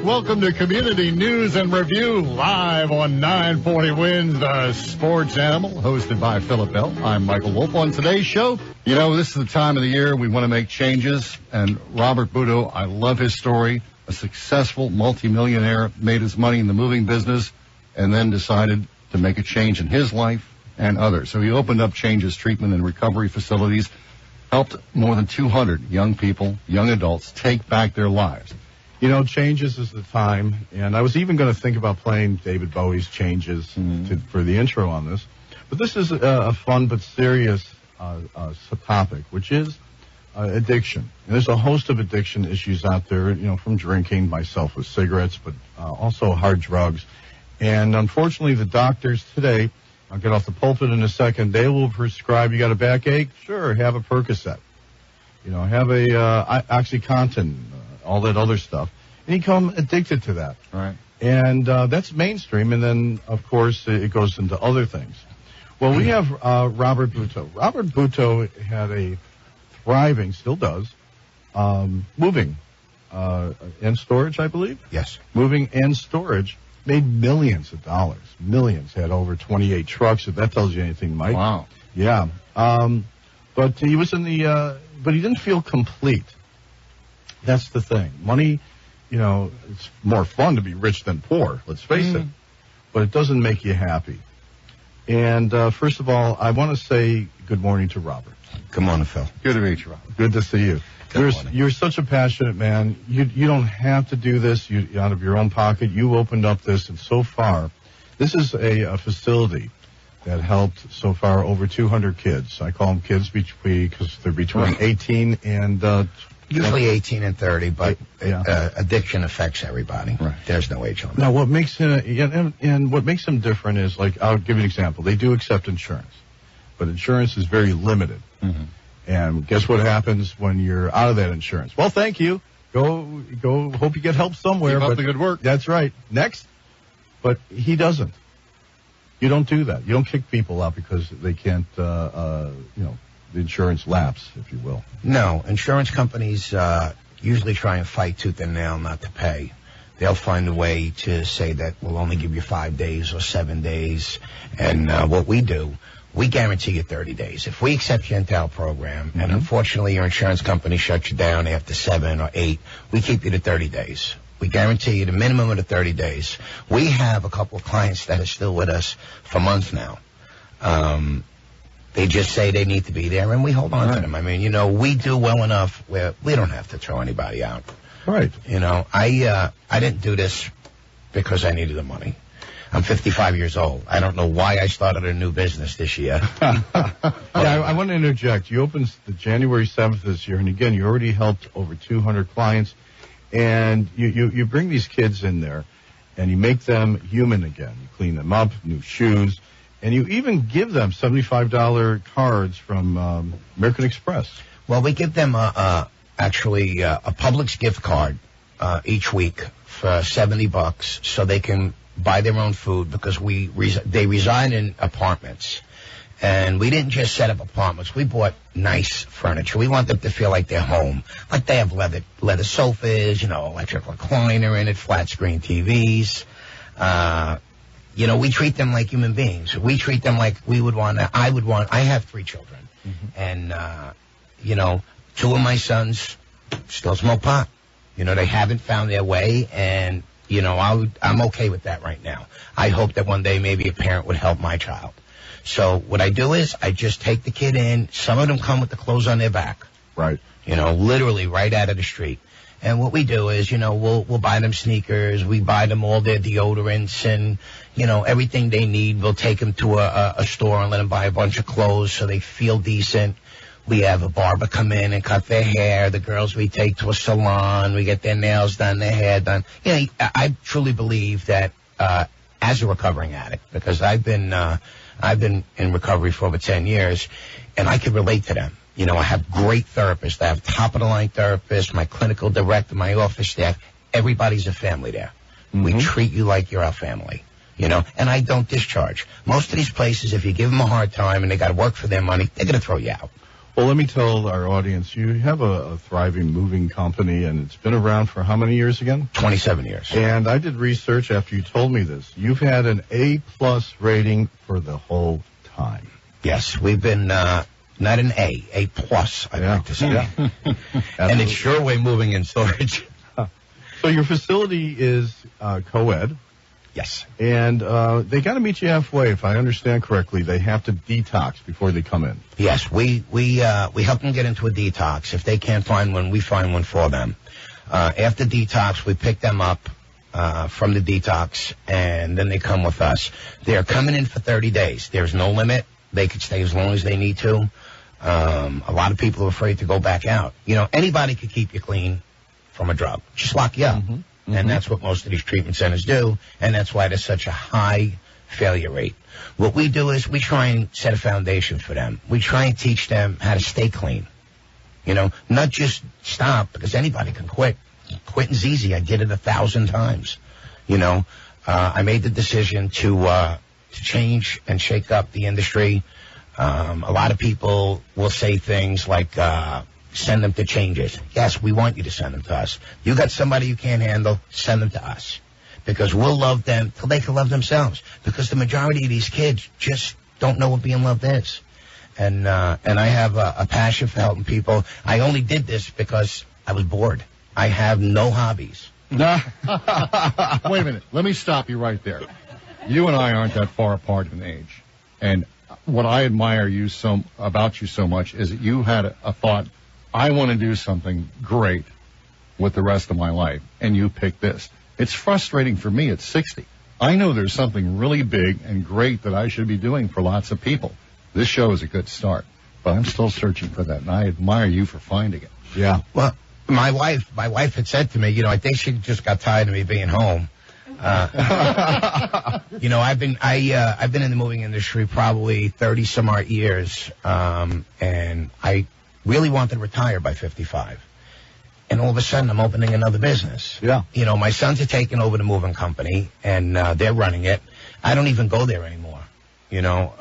Welcome to Community News and Review, live on 940 Wins, the Sports Animal, hosted by Philip Bell. I'm Michael Wolf. On today's show, this is the time of the year we want to make changes, and Robert Butto, I love his story. A successful multimillionaire, made his money in the moving business, and then decided to make a change in his life and others. So he opened up Changes Treatment and Recovery Facilities, helped more than 200 young people, young adults, take back their lives. Changes is the time, and I was even going to think about playing David Bowie's Changes for the intro on this. But this is a fun but serious topic, which is addiction. And there's a host of addiction issues out there, from drinking, myself with cigarettes, but also hard drugs. And unfortunately, the doctors today, I'll get off the pulpit in a second, they will prescribe, you got a backache? Sure, have a Percocet. Have a OxyContin, all that other stuff. And you become addicted to that. Right. And that's mainstream, and then, of course, it goes into other things. Well, we have Robert Butto. Robert Butto had a thriving, still does, moving and storage, I believe? Yes. Moving and storage, made millions of dollars. Millions. Had over 28 trucks, if that tells you anything, Mike. Wow. Yeah. But he was in the, but he didn't feel complete. That's the thing. Money, it's more fun to be rich than poor, let's face it. But it doesn't make you happy. And first of all, I want to say good morning to Robert. Good morning, Phil. Good to meet you, Robert. Good to see you. You're such a passionate man. You don't have to do this out of your own pocket. You opened up this, and so far, this is a facility that helped so far over 200 kids. I call them kids because they're between 18 and... Usually 18 and 30, but addiction affects everybody. Right. There's no age limit. Now, what makes and what makes them different is, like, I'll give you an example. They do accept insurance, but insurance is very limited. Mm-hmm. And guess what happens when you're out of that insurance? Well, thank you. Go. Hope you get help somewhere. Keep up the good work. That's right. Next. But he doesn't. You don't do that. You don't kick people out because they can't, the insurance lapse, if you will. No, insurance companies usually try and fight tooth and nail not to pay. They'll find a way to say that we'll only give you 5 days or 7 days. And what we do, we guarantee you 30 days. If we accept you into our program, and unfortunately your insurance company shuts you down after 7 or 8, we keep you to 30 days. We guarantee you the minimum of the 30 days. We have a couple of clients that are still with us for months now. They just say they need to be there, and we hold on to them. I mean, we do well enough where we don't have to throw anybody out. Right. I didn't do this because I needed the money. I'm 55 years old. I don't know why I started a new business this year. I want to interject. You opened the January 7th this year, and again, you already helped over 200 clients, and you bring these kids in there, and you make them human again. You clean them up, new shoes. And you even give them $75 cards from American Express. Well, we give them actually a Publix gift card each week for $70 so they can buy their own food because they reside in apartments. And we didn't just set up apartments. We bought nice furniture. We want them to feel like they're home. Like they have leather sofas, electric recliner in it, flat screen TVs. We treat them like human beings. We treat them like I have 3 children. And, 2 of my sons still smoke pot. They haven't found their way, and, I'm okay with that right now. I hope that one day maybe a parent would help my child. So what I do is I just take the kid in. Some of them come with the clothes on their back. Right. Literally right out of the street. And what we do is, we'll buy them sneakers. We buy them all their deodorants and, everything they need. We'll take them to a store and let them buy a bunch of clothes so they feel decent. We have a barber come in and cut their hair. The girls we take to a salon. We get their nails done, their hair done. I truly believe that as a recovering addict, because I've been in recovery for over 10 years, and I can relate to them. I have great therapists. I have top-of-the-line therapists, my clinical director, my office staff. Everybody's a family there. We treat you like you're our family, and I don't discharge. Most of these places, if you give them a hard time and they got to work for their money, they're going to throw you out. Well, let me tell our audience, you have a thriving moving company, and it's been around for how many years again? 27 years. And I did research after you told me this. You've had an A-plus rating for the whole time. Yes, we've been, not an A plus, I'd like to say. Yeah. And it's Sherway Moving and Storage. So your facility is co-ed. Yes. And they got to meet you halfway, if I understand correctly. They have to detox before they come in. Yes, we help them get into a detox. If they can't find one, we find one for them. After detox, we pick them up from the detox, and then they come with us. They're coming in for 30 days. There's no limit. They could stay as long as they need to. A lot of people are afraid to go back out. You know, anybody could keep you clean from a drug. Just lock you up. Mm-hmm. And that's what most of these treatment centers do, and that's why there's such a high failure rate. What we do is we try and set a foundation for them. We try and teach them how to stay clean. You know, not just stop, because anybody can quit. Quitting's easy. I did it 1,000 times. You know, I made the decision to change and shake up the industry. A lot of people will say things like, send them to changes. Yes, we want you to send them to us. You got somebody you can't handle, send them to us. Because we'll love them till they can love themselves. Because the majority of these kids just don't know what being loved is. And I have a passion for helping people. I only did this because I was bored. I have no hobbies. Wait a minute. Let me stop you right there. You and I aren't that far apart in age. And what I admire about you so much is that you had a thought, I want to do something great with the rest of my life, and you picked this. It's frustrating for me at 60. I know there's something really big and great that I should be doing for lots of people. This show is a good start, but I'm still searching for that, and I admire you for finding it. Yeah. Well, my wife had said to me, you know, I think she just got tired of me being home. You know, I've been in the moving industry probably 30 some odd years, and I really wanted to retire by 55. And all of a sudden, I'm opening another business. Yeah. You know, my sons are taking over the moving company, and they're running it. I don't even go there anymore. You know,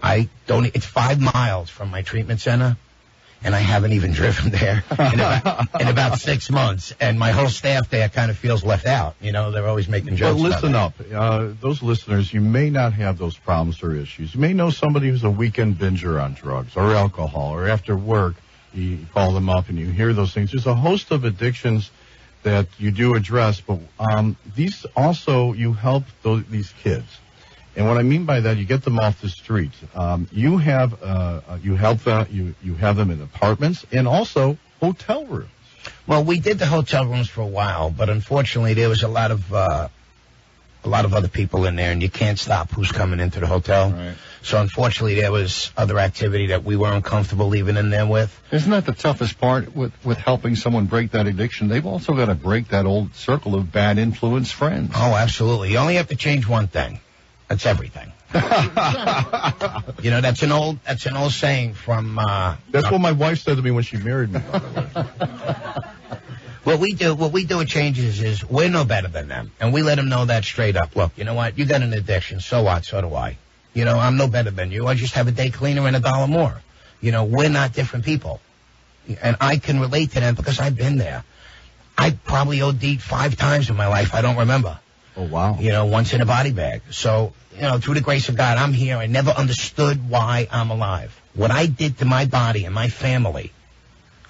it's 5 miles from my treatment center, and I haven't even driven there in about 6 months. And my whole staff there kind of feels left out. You know, they're always making jokes. Well, listen up. Those listeners, you may not have those problems or issues. You may know somebody who's a weekend binger on drugs or alcohol, or after work, you call them up and you hear those things. There's a host of addictions that you do address, but these also, you help these kids. And what I mean by that, you get them off the street. You help them. You have them in apartments and also hotel rooms. Well, we did the hotel rooms for a while, but unfortunately, there was a lot of other people in there, and you can't stop who's coming into the hotel. Right. So unfortunately, there was other activity that we weren't comfortable leaving in there with. Isn't that the toughest part with helping someone break that addiction? They've also got to break that old circle of bad influence friends. Oh, absolutely. You only have to change one thing. That's everything. You know, that's an old saying from. That's what my wife said to me when she married me. By the way. What we do at Changes is we're no better than them, and we let them know that straight up. Look, you know what? You got an addiction. So what? So do I. You know, I'm no better than you. I just have a day cleaner and $1 more. You know, we're not different people, and I can relate to them because I've been there. I probably OD'd 5 times in my life. I don't remember. Oh, wow. You know, once in a body bag. So, you know, through the grace of God, I'm here. I never understood why I'm alive. What I did to my body and my family,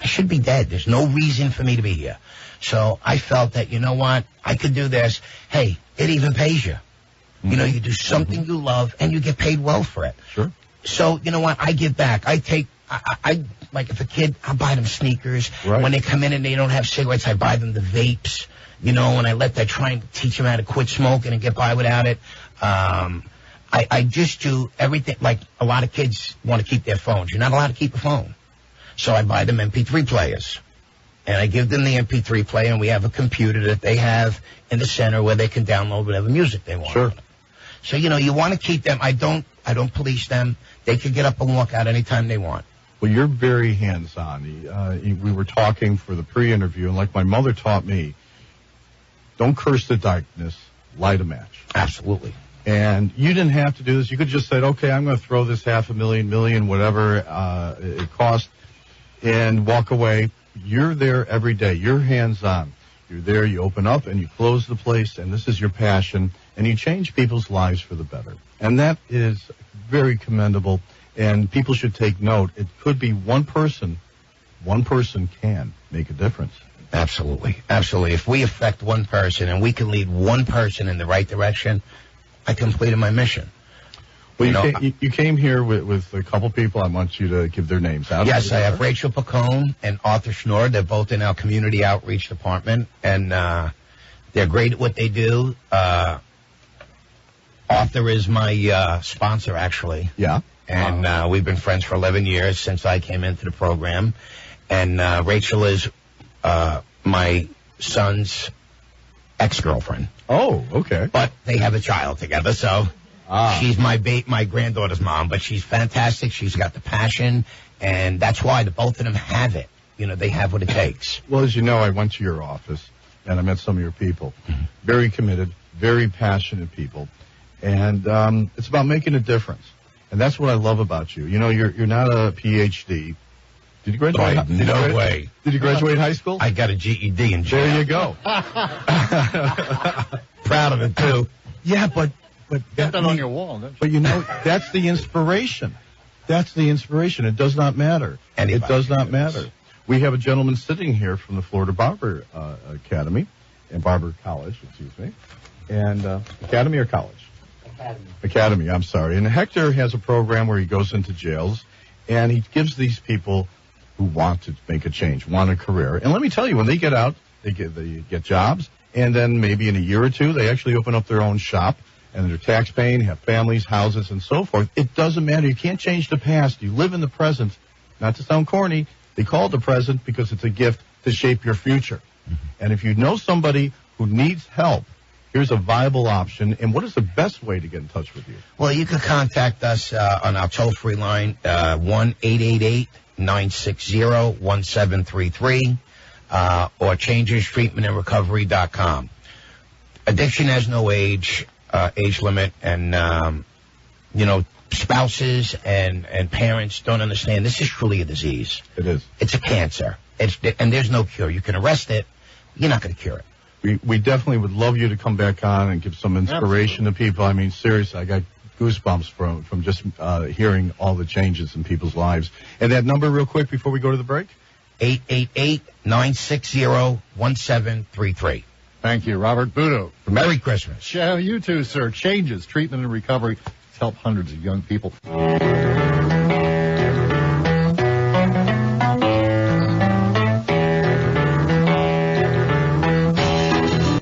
I should be dead. There's no reason for me to be here. So I felt that, you know what, I could do this. Hey, it even pays you. Mm-hmm. You know, you do something you love and you get paid well for it. Sure. So, you know what, I give back. I like if a kid, I buy them sneakers. Right. When they come in and they don't have cigarettes, I buy them the vapes. You know, and I try and teach them how to quit smoking and get by without it. I just do everything. Like a lot of kids want to keep their phones. You're not allowed to keep a phone. So I buy them MP3 players. And I give them the MP3 player, and we have a computer that they have in the center where they can download whatever music they want. Sure. So, you know, you want to keep them. I don't police them. They can get up and walk out anytime they want. Well, you're very hands-on. We were talking for the pre-interview, and like my mother taught me, don't curse the darkness, light a match. Absolutely. And you didn't have to do this. You could just said, okay, I'm going to throw this $500,000, whatever it cost, and walk away. You're there every day. You're hands-on. You're there, you open up, and you close the place, and this is your passion, and you change people's lives for the better. And that is very commendable, and people should take note. It could be one person can make a difference. Absolutely. Absolutely. If we affect one person and we can lead one person in the right direction, I completed my mission. Well, you came here with a couple people. I want you to give their names out. Yes, I have Rachel Pacone and Arthur Schnorr. They're both in our community outreach department, and they're great at what they do. Arthur is my sponsor, actually. Yeah. And we've been friends for 11 years since I came into the program. And Rachel is my son's ex-girlfriend. Oh, okay. But they have a child together, so... She's my granddaughter's mom, but she's fantastic. She's got the passion, and that's why the both of them have it. You know, they have what it takes. Well, as you know, I went to your office, and I met some of your people. Mm-hmm. Very committed, very passionate people. And it's about making a difference. And that's what I love about you. You know, you're not a Ph.D. Did you graduate? No way. Did you graduate high school? I got a GED in jail. There you go. Proud of it, too. Yeah, but get that on your wall, don't you? But you know, that's the inspiration. That's the inspiration. It does not matter. It does not matter. We have a gentleman sitting here from the Florida Barber Academy, and Barber College, excuse me. And Academy or college? Academy, I'm sorry. And Hector has a program where he goes into jails, and he gives these people who want to make a change, want a career. And let me tell you, when they get out, they get jobs, and then maybe in a year or two, they actually open up their own shop. And they're tax paying, have families, houses, and so forth. It doesn't matter. You can't change the past. You live in the present. Not to sound corny, they call it the present because it's a gift to shape your future. Mm-hmm. And if you know somebody who needs help, here's a viable option. And what is the best way to get in touch with you? Well, you can contact us on our toll-free line, 1-888-960-1733, or changerstreatmentandrecovery.com. Addiction has no age limit, and spouses and parents don't understand this is truly a disease. It is. It's a cancer, and there's no cure. You can arrest it, you're not going to cure it. We definitely would love you to come back on and give some inspiration to people. I mean, seriously, I got goosebumps from just hearing all the changes in people's lives. And that number real quick before we go to the break? 888-960-1733. Thank you, Robert Budo. Merry Christmas. Yeah, you too, sir. Changes, treatment, and recovery to help hundreds of young people.